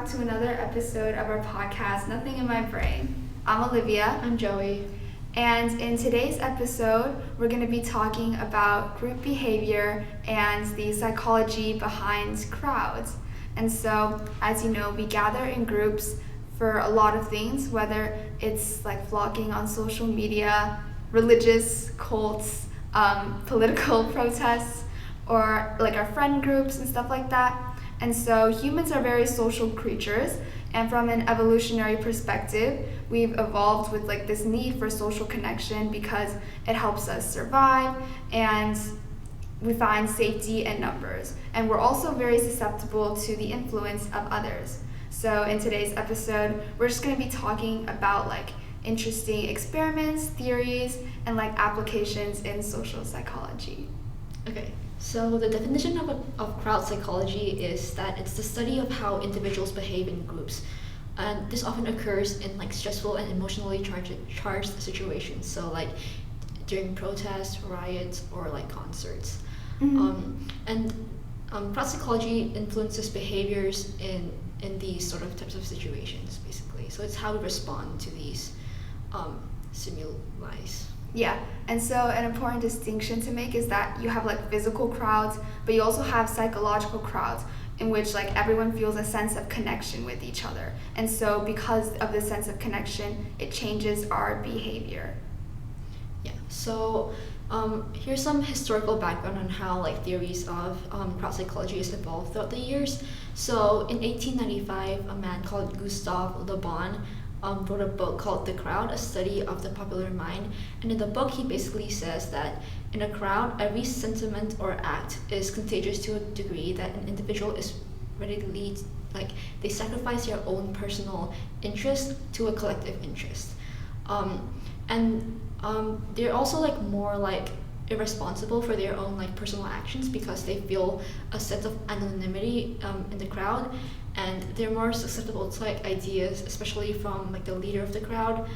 back to another episode of our podcast, Nothing in My Brain. I'm Olivia. I'm Joey. And in today's episode, we're going to be talking about group behavior and the psychology behind crowds. And so, as you know, we gather in groups for a lot of things, whether it's like vlogging on social media, religious cults, political protests, or like our friend groups and stuff like that. And so humans are very social creatures, and from an evolutionary perspective, we've evolved with like this need for social connection because it helps us survive and we find safety in numbers. And we're also very susceptible to the influence of others. So in today's episode, we're just going to be talking about like interesting experiments, theories, and like applications in social psychology. Okay, so the definition of crowd psychology is that it's the study of how individuals behave in groups. And this often occurs in like stressful and emotionally charged situations. So like during protests, riots, or like concerts. Crowd psychology influences behaviors in these sort of types of situations, basically. So it's how we respond to these stimuli. Yeah, and so an important distinction to make is that you have like physical crowds, but you also have psychological crowds in which like everyone feels a sense of connection with each other. And so because of this sense of connection, it changes our behavior. Yeah, so here's some historical background on how like theories of crowd psychology has evolved throughout the years. So in 1895, a man called Gustave Le Bon wrote a book called The Crowd, a study of the popular mind. And in the book, he basically says that in a crowd, every sentiment or act is contagious to a degree that an individual is ready to lead, like they sacrifice their own personal interest to a collective interest. They're also like more like irresponsible for their own like personal actions because they feel a sense of anonymity in the crowd, and they're more susceptible to like ideas, especially from like the leader of the crowd,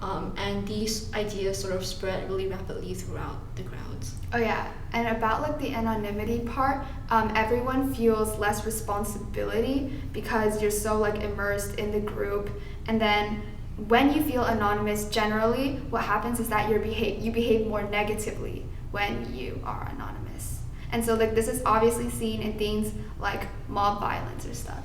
and these ideas sort of spread really rapidly throughout the crowds. Oh yeah, and about like the anonymity part, everyone feels less responsibility because you're so like immersed in the group. And then when you feel anonymous, generally what happens is that you behave more negatively when you are anonymous. And so like this is obviously seen in things like mob violence or stuff.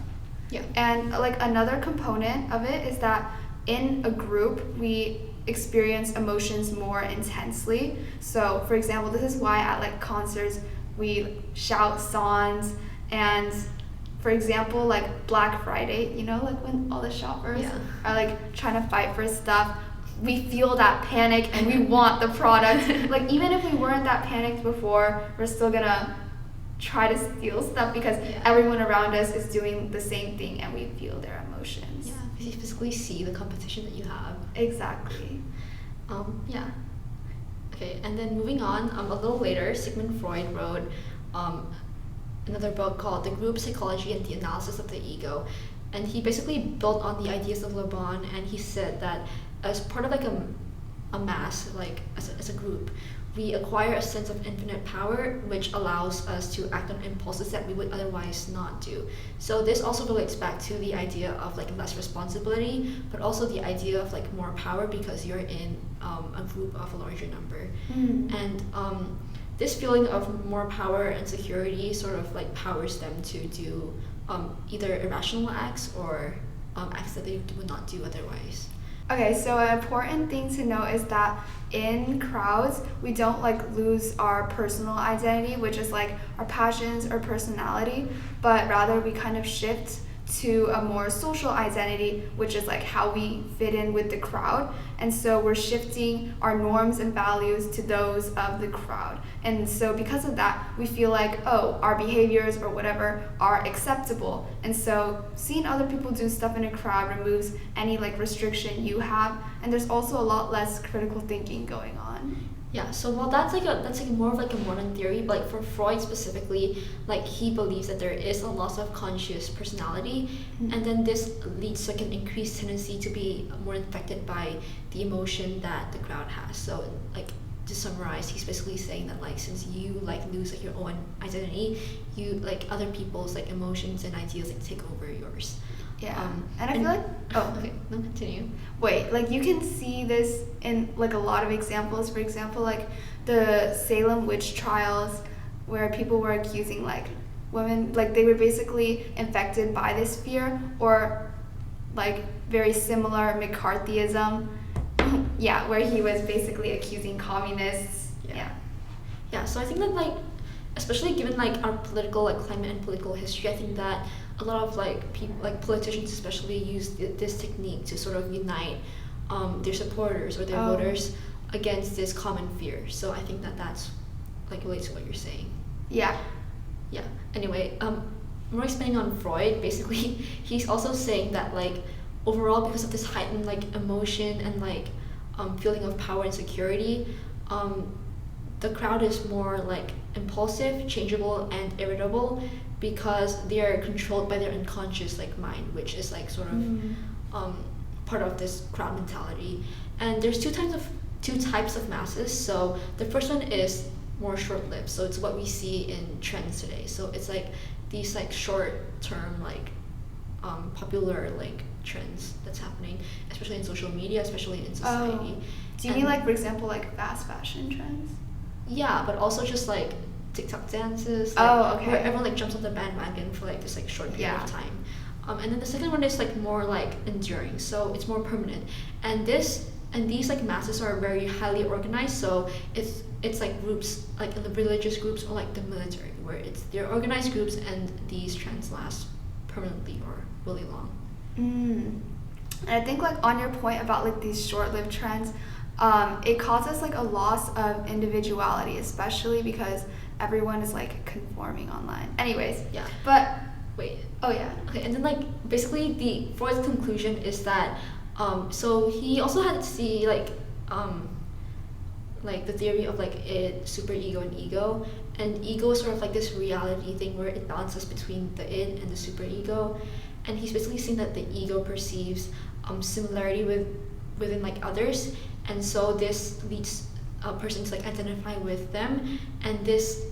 Yeah. And like another component of it is that in a group we experience emotions more intensely. So for example, this is why at like concerts we shout songs, and for example, like Black Friday, you know, like when all the shoppers are like trying to fight for stuff, we feel that panic and we want the product. Like even if we weren't that panicked before, we're still gonna try to steal stuff because everyone around us is doing the same thing and we feel their emotions. Yeah, because you physically see the competition that you have. Exactly. Yeah. Okay, and then moving on, a little later, Sigmund Freud wrote another book called The Group Psychology and the Analysis of the Ego. And he basically built on the ideas of Le Bon, and he said that as part of like a mass, like as a group, we acquire a sense of infinite power, which allows us to act on impulses that we would otherwise not do. So this also relates back to the idea of like less responsibility, but also the idea of like more power because you're in a group of a larger number. And this feeling of more power and security sort of like powers them to do either irrational acts or acts that they would not do otherwise. Okay, so an important thing to know is that in crowds, we don't like lose our personal identity, which is like our passions or personality, but rather we kind of shift to a more social identity, which is like how we fit in with the crowd. And so we're shifting our norms and values to those of the crowd. And so because of that, we feel like, oh, our behaviors or whatever are acceptable. And so seeing other people do stuff in a crowd removes any like restriction you have. And there's also a lot less critical thinking going on. Yeah, so while that's like more of like a modern theory, but like for Freud specifically, like he believes that there is a loss of conscious personality, and then this leads to like an increased tendency to be more infected by the emotion that the crowd has. So like to summarize, he's basically saying that like since you like lose like your own identity, you like other people's like emotions and ideas like take over yours. Yeah. And I feel like okay, no, continue. wait, like you can see this in like a lot of examples. For example, like the Salem witch trials, where people were accusing like women, like they were basically infected by this fear, or like very similar McCarthyism. Yeah, where he was basically accusing communists. Yeah. Yeah, so I think that like, especially given like our political like climate and political history, I think that a lot of like people, like politicians especially, use this technique to sort of unite their supporters or their voters against this common fear. So I think that that's like relates to what you're saying. Yeah. Yeah. Anyway, more expanding on Freud, basically he's also saying that like overall, because of this heightened like emotion and like feeling of power and security, the crowd is more like impulsive, changeable, and irritable because they are controlled by their unconscious like mind, which is like sort of part of this crowd mentality. And there's two types of masses. So the first one is more short-lived. So it's what we see in trends today. So it's like these like short-term like popular like trends that's happening, especially in social media, especially in society. Do you mean like, for example, like fast fashion trends? Yeah, but also just like TikTok dances. Like, okay. Where everyone like jumps on the bandwagon for like this like short period of time. And then the second one is like more like enduring, so it's more permanent. And these like masses are very highly organized. So it's like groups like in the religious groups or like the military, where they're organized groups, and these trends last permanently or really long. And I think like on your point about like these short-lived trends, it causes like a loss of individuality, especially because everyone is like conforming online. Anyways, yeah. But wait. Oh yeah. Okay, and then like basically the Freud's conclusion is that so he also had to see like the theory of like id, superego, and ego. And ego is sort of like this reality thing where it balances between the id and the superego. And he's basically saying that the ego perceives similarity within like others, and so this leads a person to like identify with them, and this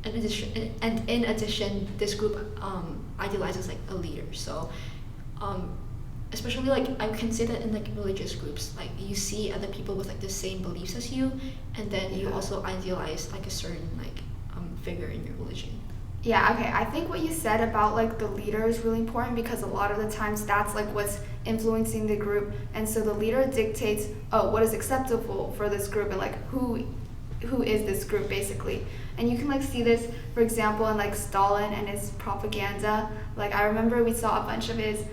in addition this group idealizes like a leader. So especially like I can say that in like religious groups, like you see other people with like the same beliefs as you, and then you also idealize like a certain like figure in your religion. Yeah, okay. I think what you said about like the leader is really important, because a lot of the times that's like what's influencing the group, and so the leader dictates what is acceptable for this group, and like who is this group basically. And you can like see this, for example, in like Stalin and his propaganda. Like I remember we saw a bunch of his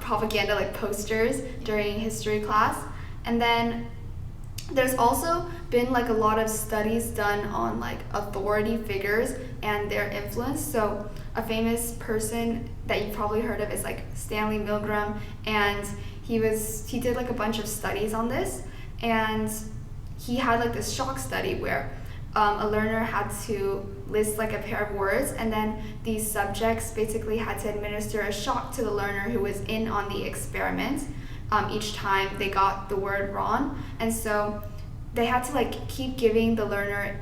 propaganda like posters during history class. And then there's also been like a lot of studies done on like authority figures and their influence. So a famous person that you've probably heard of is like Stanley Milgram, and he did like a bunch of studies on this, and he had like this shock study where a learner had to list like a pair of words, and then these subjects basically had to administer a shock to the learner who was in on the experiment each time they got the word wrong. And so they had to like keep giving the learner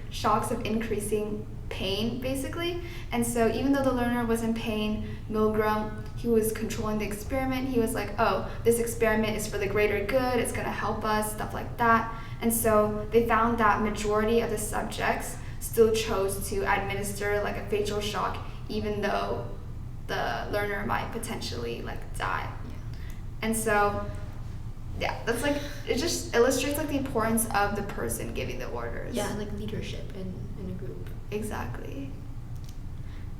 shocks of increasing pain basically. And so even though the learner was in pain, Milgram, he was controlling the experiment. He was like, oh, this experiment is for the greater good, it's gonna help us, stuff like that. And so they found that majority of the subjects still chose to administer like a facial shock, even though the learner might potentially like die. And so yeah, that's like, it just illustrates like the importance of the person giving the orders. Yeah, and like leadership in a group. Exactly.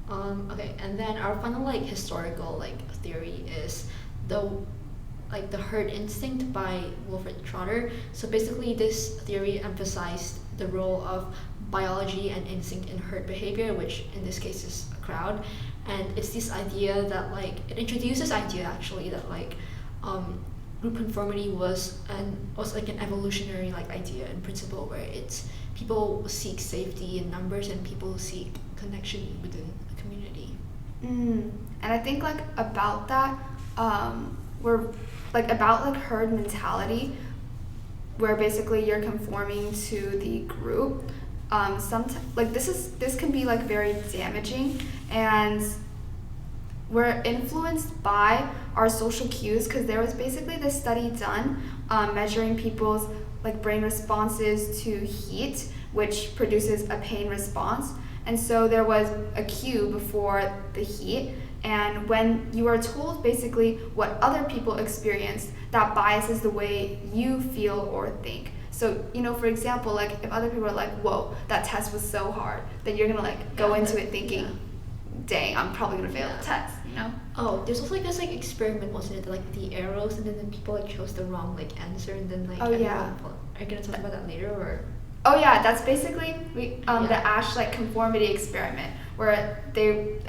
Okay, and then our final like historical like theory is the herd instinct by Wilfred Trotter. So basically this theory emphasized the role of biology and instinct in herd behavior, which in this case is a crowd. And it's this idea that like, it introduces this idea actually that like group conformity was like an evolutionary like idea and principle, where it's people seek safety in numbers and people seek connection within a community. And I think like about that, we're like about like herd mentality, where basically you're conforming to the group. Sometimes like this can be like very damaging, and were influenced by our social cues because there was basically this study done measuring people's like brain responses to heat, which produces a pain response. And so there was a cue before the heat, and when you are told basically what other people experience, that biases the way you feel or think. So, for example, like if other people are like, whoa, that test was so hard, then you're gonna like go into it thinking, dang, I'm probably gonna fail the test, Oh, there's also like this like experiment, wasn't it? Like the arrows, and then the people like chose the wrong like answer, and then like Oh, yeah. Are you gonna talk about that later or? Oh yeah, that's basically the ASH like conformity experiment where they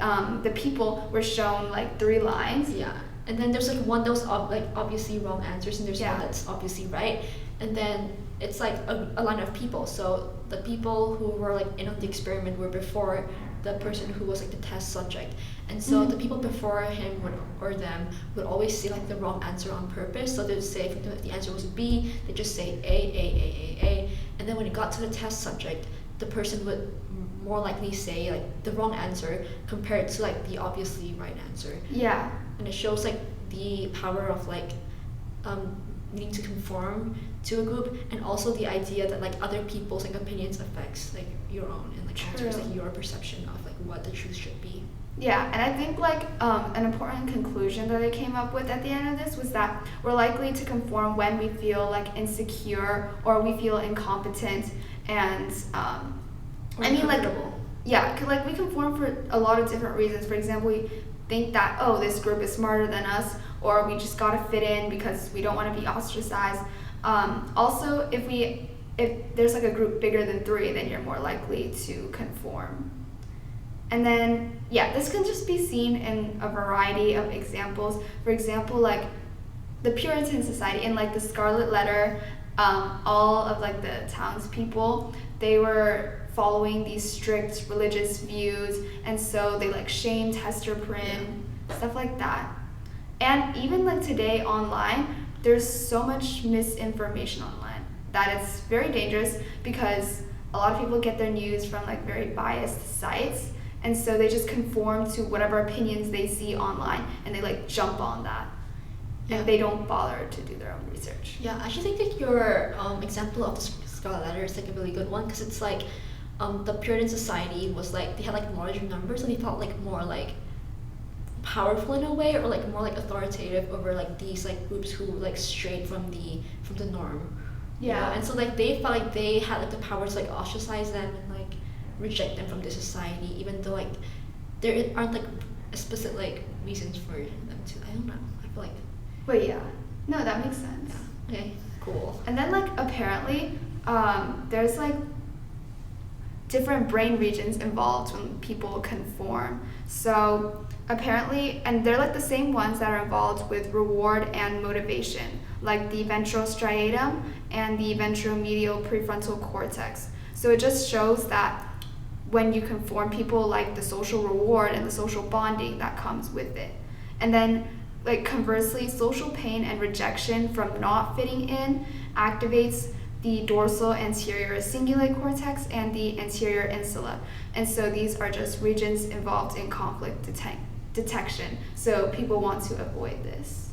the people were shown like 3 lines. Yeah, and then there's like one that was obviously wrong answers, and there's one that's obviously right, and then it's like a line of people. So the people who were like in on the experiment were before the person who was like the test subject, and so the people before him or them would always say like the wrong answer on purpose. So they'd say if the answer was B, they just say A, and then when it got to the test subject, the person would more likely say like the wrong answer compared to like the obviously right answer. Yeah. And it shows like the power of like needing to conform to a group, and also the idea that like other people's like opinions affects like your own, and like alters like your perception of like what the truth should be. Yeah, and I think like an important conclusion that I came up with at the end of this was that we're likely to conform when we feel like insecure or we feel incompetent, and I mean like yeah, 'cause like we conform for a lot of different reasons. For example, we think that this group is smarter than us, or we just gotta fit in because we don't want to be ostracized. Also, if there's like a group bigger than 3, then you're more likely to conform. And then this can just be seen in a variety of examples. For example, like the Puritan Society in like the Scarlet Letter, all of like the townspeople, they were following these strict religious views, and so they like shamed Hester Prynne, stuff like that. And even like today online, there's so much misinformation online that it's very dangerous because a lot of people get their news from like very biased sites, and so they just conform to whatever opinions they see online, and they like jump on that, and they don't bother to do their own research. Yeah, I actually think that your example of the Scarlet Letter is like a really good one, because it's like the Puritan Society was like they had like larger numbers, and they felt like more like powerful in a way, or like more like authoritative over like these like groups who like strayed from the norm. Yeah. And so like they felt like they had like the power to like ostracize them and like reject them from the society, even though like there aren't like explicit like reasons for them to. I don't know. I feel like. But yeah, no, that makes sense. Yeah. Okay. Cool. And then like apparently, there's like different brain regions involved when people conform. So apparently, and they're like the same ones that are involved with reward and motivation, like the ventral striatum and the ventromedial prefrontal cortex. So it just shows that when you conform, people like the social reward and the social bonding that comes with it. And then like conversely, social pain and rejection from not fitting in activates the dorsal anterior cingulate cortex and the anterior insula. And so these are just regions involved in conflict detection. So people want to avoid this.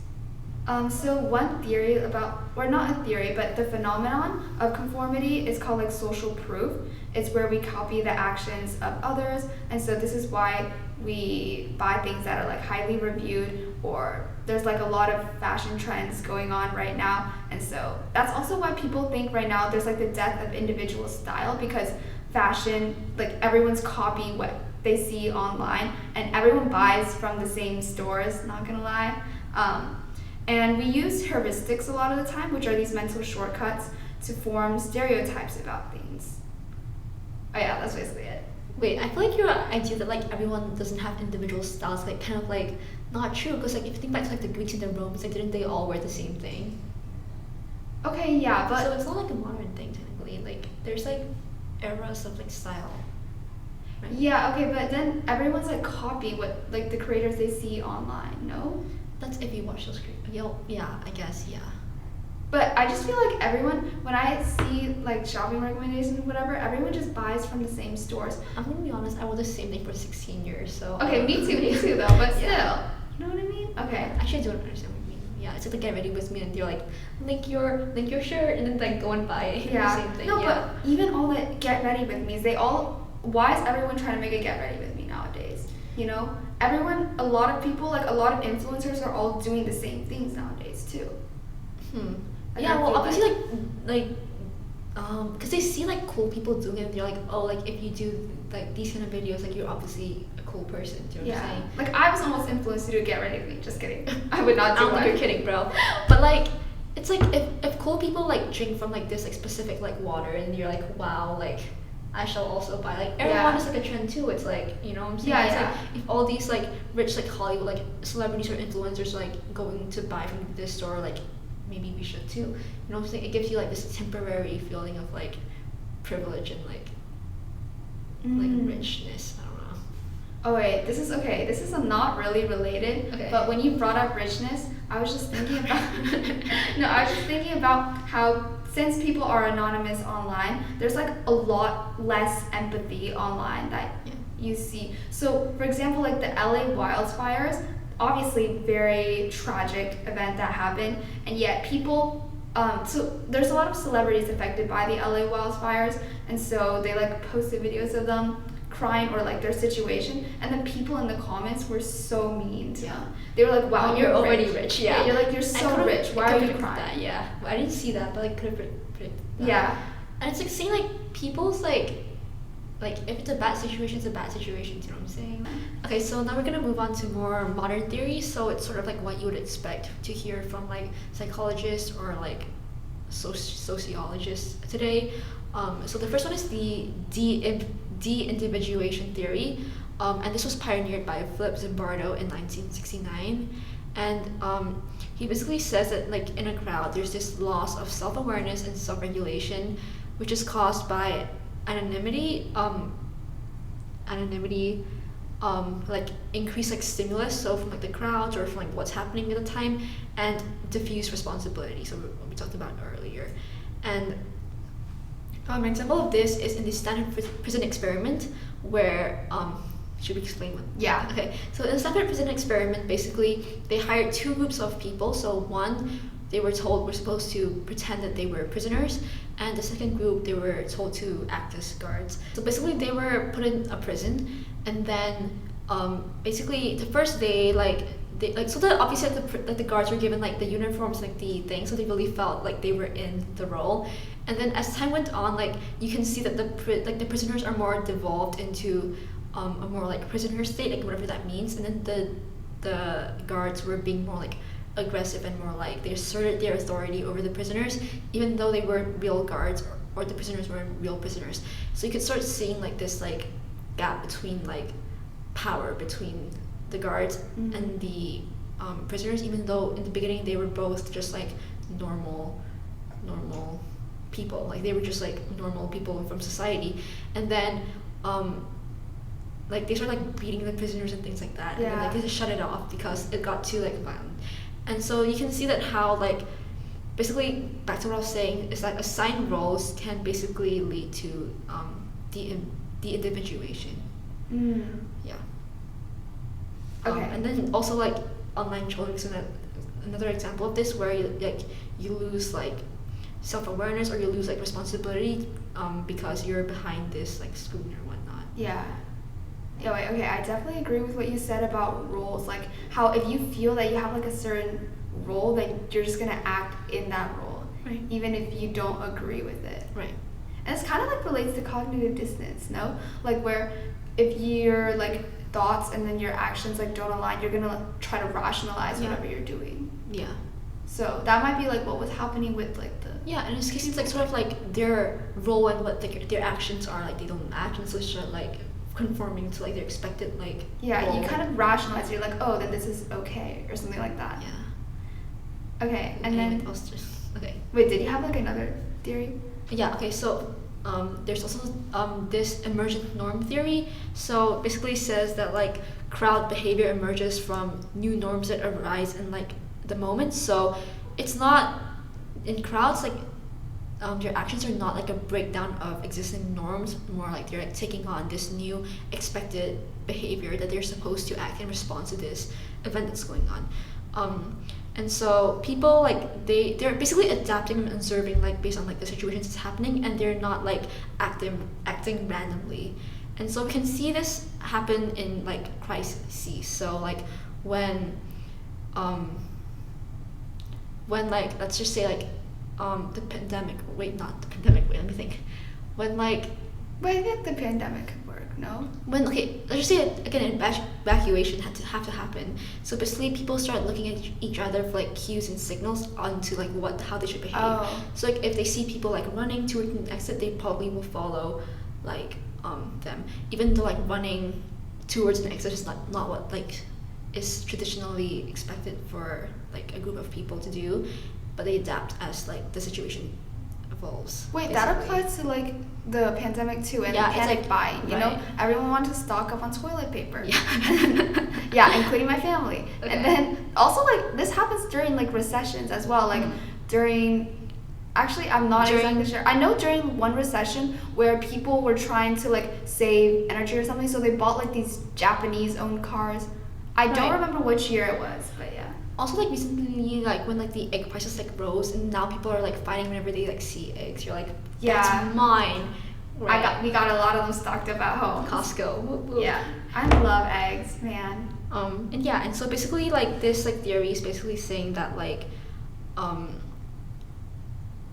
So one theory about, or not a theory, but the phenomenon of conformity is called like social proof. It's where we copy the actions of others, and so this is why we buy things that are like highly reviewed, or there's like a lot of fashion trends going on right now, and so that's also why people think right now there's like the death of individual style, because fashion, like everyone's copying what they see online, and everyone buys from the same stores, not gonna lie. And we use heuristics a lot of the time, which are these mental shortcuts to form stereotypes about things. Oh yeah, that's basically it. Wait, I feel like your idea that like everyone doesn't have individual styles like kind of like not true, because like if you think back to like the Greeks and the Romans, like didn't they all wear the same thing? Okay, yeah, but so it's not like a modern thing technically. Like there's like eras of like style. Right? Yeah, okay, but then everyone's like copying what like the creators they see online, no? That's if you watch those creators. Yeah, I guess, yeah. But I just feel like everyone, when I see like shopping recommendations, whatever, everyone just buys from the same stores. I'm gonna be honest, I wore the same thing for 16 years, so. Okay, me too though, but still. Yeah. You know what I mean? Okay. Actually, I don't understand what you mean. Yeah, it's like the get ready with me, and they're like, link your shirt, and then like go and buy it. Yeah. Same thing. No, yeah. but even all the get ready with me's, why is everyone trying to make a get ready with me nowadays? You know? A lot of people, like a lot of influencers are all doing the same things nowadays too. Like, Yeah, I well, feel obviously, because they see like cool people doing it, they're like, oh, like if you do like these kind of videos, like you're obviously a cool person. Do you know what I'm saying? Like I was almost influenced to do a get ready with me. Just kidding. I would not I do don't one. think you're kidding, bro. But like, it's like if cool people like drink from like this like specific like water, and you're like, wow, like I shall also buy. Like everyone is like a trend too. It's like, you know what I'm saying? Yeah, it's yeah. like if all these like rich like Hollywood like celebrities or influencers are, like going to buy from this store, like maybe we should too. You know what I'm saying? It gives you like this temporary feeling of like privilege and like richness. I don't know. Oh wait, this is not really related. Okay. But when you brought up richness, I was just thinking about I was just thinking about how since people are anonymous online, there's like a lot less empathy online that you see. So for example, like the LA wildfires, obviously very tragic event that happened, and yet people so there's a lot of celebrities affected by the LA wildfires, and so they like posted videos of them crying or like their situation, and the people in the comments were so mean to them. They were like, wow, you're already rich. Yeah. You're like, you're so rich, why are you crying? That, yeah. I didn't see that, but I could have predicted that. Yeah. And it's like seeing like people's like if it's a bad situation, it's a bad situation, do you know what I'm saying? Okay, so now we're gonna move on to more modern theories. So it's sort of like what you would expect to hear from like psychologists or like sociologists today. So the first one is the de-individuation theory, and this was pioneered by Philip Zimbardo in 1969. And he basically says that like in a crowd, there's this loss of self-awareness and self-regulation, which is caused by anonymity, like increased like stimulus, so from like the crowds or from like what's happening at the time, and diffuse responsibility. So we talked about earlier, and an example of this is in the Stanford Prison Experiment, where should we explain what? Yeah. Okay. So in the Stanford Prison Experiment, basically they hired two groups of people. So one, they were told were supposed to pretend that they were prisoners, and the second group they were told to act as guards. So basically they were put in a prison, and then basically the first day so the obviously the guards were given like the uniforms, like the thing, so they really felt like they were in the role. And then as time went on, like you can see that the prisoners are more devolved into a more like prisoner state, like whatever that means. And then the guards were being more like aggressive and more like they asserted their authority over the prisoners, even though they weren't real guards or the prisoners weren't real prisoners. So you could start seeing like this like gap between like power between the guards and the prisoners, even though in the beginning they were both just like normal people, like they were just like normal people from society. And then like they started like beating the prisoners and things like that, and then like they just shut it off because it got too like violent. And so you can see that how like basically back to what I was saying is that assigned roles can basically lead to de-individuation. Yeah. Okay. And then also like online trolling is another example of this, where you lose like self-awareness, or you lose like responsibility because you're behind this like screen or whatnot. Yeah, wait, okay, I definitely agree with what you said about roles, like how if you feel that you have like a certain role, then you're just gonna act in that role, right, even if you don't agree with it. Right. And it's kind of like relates to cognitive dissonance, no? Like where if your like thoughts and then your actions like don't align, you're gonna like, try to rationalize whatever you're doing. Yeah. So that might be like what was happening with like the and in this case it's like sort of like their role and what their actions are, like they don't match, and so it's just like conforming to like their expected like role. You kind of rationalize, you're like, oh, then this is okay or something like that. Okay, and then wait, did you have like another theory? Okay, so there's also this emergent norm theory. So basically says that like crowd behavior emerges from new norms that arise in like the moment. So it's not in crowds, like their actions are not like a breakdown of existing norms, more like they're like taking on this new expected behavior that they're supposed to act in response to this event that's going on. And so people like they're basically adapting and observing like based on like the situations that's happening, and they're not like acting randomly. And so we can see this happen in like crises. So like when um like let's just say like the pandemic, wait, not the pandemic, wait, let me think. When like But I think the pandemic could work, no? when okay, let's just say again, evacuation had to have to happen. So basically, people start looking at each other for like cues and signals onto like how they should behave. Oh. So like if they see people like running towards an exit, they probably will follow like them, even though like running towards an exit is not what like is traditionally expected for like a group of people to do, but they adapt as like the situation evolves. Wait, basically. that applies to like the pandemic too, and Yeah, the it's panic like- buying. You know, right. everyone wanted to stock up on toilet paper. Yeah. Yeah, including my family. Okay. And then also like this happens during like recessions as well. Like during, actually I'm not During- exactly sure. I know during one recession where people were trying to like save energy or something, so they bought like these Japanese-owned cars. I don't Right. remember which year it was, but yeah. Also, like recently, like when like the egg prices like rose, and now people are like fighting whenever they like see eggs. You're like, Yeah. that's mine. We got a lot of them stocked up at home. Costco. Whoop, whoop. Yeah, I love eggs, man. And yeah, and so basically like this like theory is basically saying that like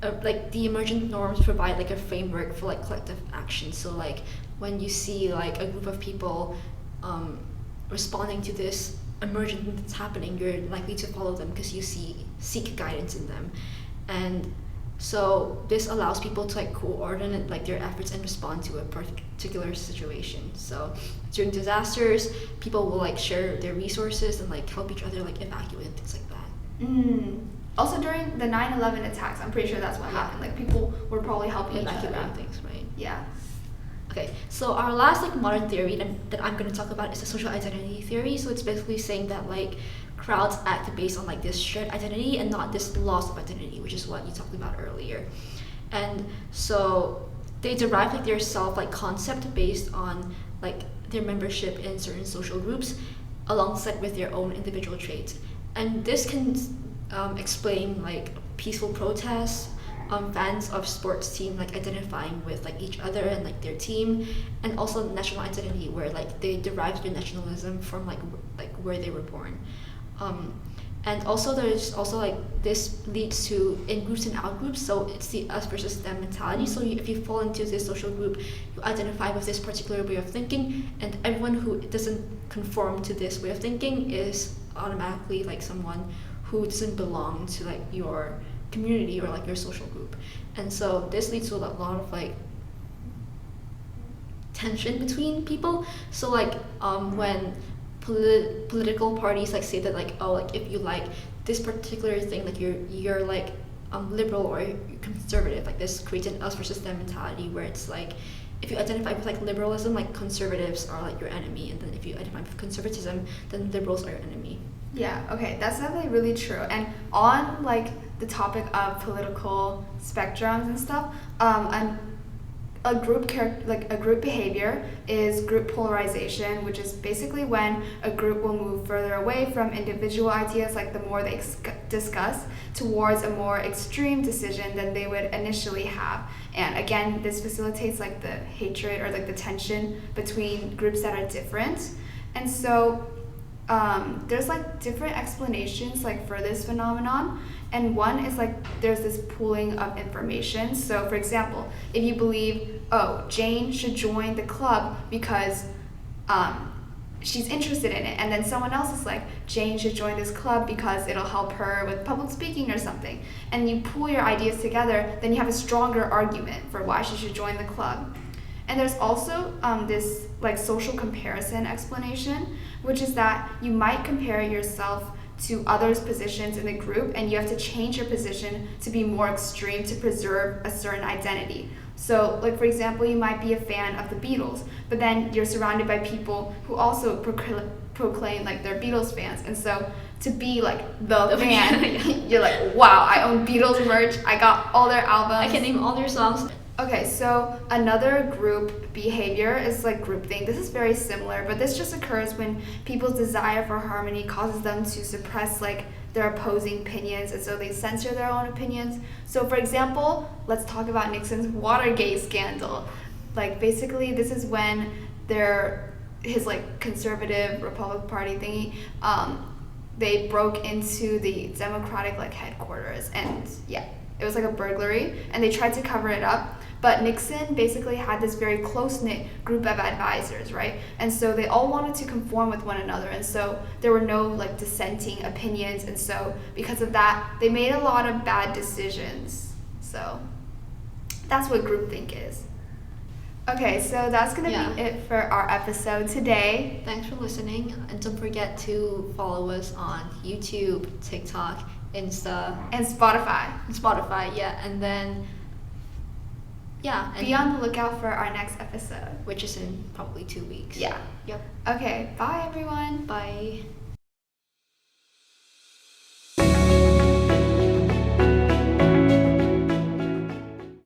the emergent norms provide like a framework for like collective action. So like when you see like a group of people responding to this emergent thing that's happening, you're likely to follow them because you seek guidance in them. And so this allows people to like coordinate like their efforts and respond to a particular situation. So during disasters, people will like share their resources and like help each other like evacuate and things like that. Also during the 9/11 attacks, I'm pretty sure that's what Yeah. happened. Like people were probably helping each other Evacuating out. things, right? Yeah. Okay, so our last like modern theory that I'm going to talk about is the social identity theory. So it's basically saying that like crowds act based on like this shared identity and not this loss of identity, which is what you talked about earlier. And so they derive like their self like concept based on like their membership in certain social groups alongside with their own individual traits. And this can explain like peaceful protests, fans of sports team like identifying with like each other and like their team, and also national identity where like they derive their nationalism from like where they were born. And also there's also like this leads to in groups and out groups, so it's the us versus them mentality. So if you fall into this social group, you identify with this particular way of thinking, and everyone who doesn't conform to this way of thinking is automatically like someone who doesn't belong to like your community or like your social group. And so this leads to a lot of like tension between people. So like when political parties like say that like, oh, like if you like this particular thing, like you're like liberal or you're conservative, like this creates an us versus them mentality where it's like if you identify with like liberalism, like conservatives are like your enemy, and then if you identify with conservatism, then liberals are your enemy. Yeah, okay, that's definitely really true. And on like the topic of political spectrums and stuff, a group behavior is group polarization, which is basically when a group will move further away from individual ideas, like the more they discuss, towards a more extreme decision than they would initially have. And again, this facilitates like the hatred or like the tension between groups that are different. And so there's like different explanations like for this phenomenon, and one is like there's this pooling of information. So for example, if you believe, oh, Jane should join the club because she's interested in it, and then someone else is like, Jane should join this club because it'll help her with public speaking or something, and you pool your ideas together, then you have a stronger argument for why she should join the club. And there's also this like social comparison explanation, which is that you might compare yourself to others' positions in the group, and you have to change your position to be more extreme to preserve a certain identity. So, like for example, you might be a fan of the Beatles, but then you're surrounded by people who also proclaim like they're Beatles fans, and so to be like the The fan. fan, yeah. You're like, wow, I own Beatles merch. I got all their albums. I can name all their songs. Okay, so another group behavior is like groupthink. This is very similar, but this just occurs when people's desire for harmony causes them to suppress like their opposing opinions, and so they censor their own opinions. So for example, let's talk about Nixon's Watergate scandal. Like basically this is when his like conservative Republican Party thingy, they broke into the Democratic like headquarters, and yeah, it was like a burglary, and they tried to cover it up. But Nixon basically had this very close-knit group of advisors, right? And so they all wanted to conform with one another, and so there were no like dissenting opinions, and so because of that, they made a lot of bad decisions. So that's what groupthink is. Okay, so that's gonna Yeah. be it for our episode today. Thanks for listening, and don't forget to follow us on YouTube, TikTok, Insta, And Spotify. and Spotify. Yeah, and then and Be on the lookout for our next episode. which is in probably 2 weeks. Yeah. Yep. Okay, bye everyone. Bye.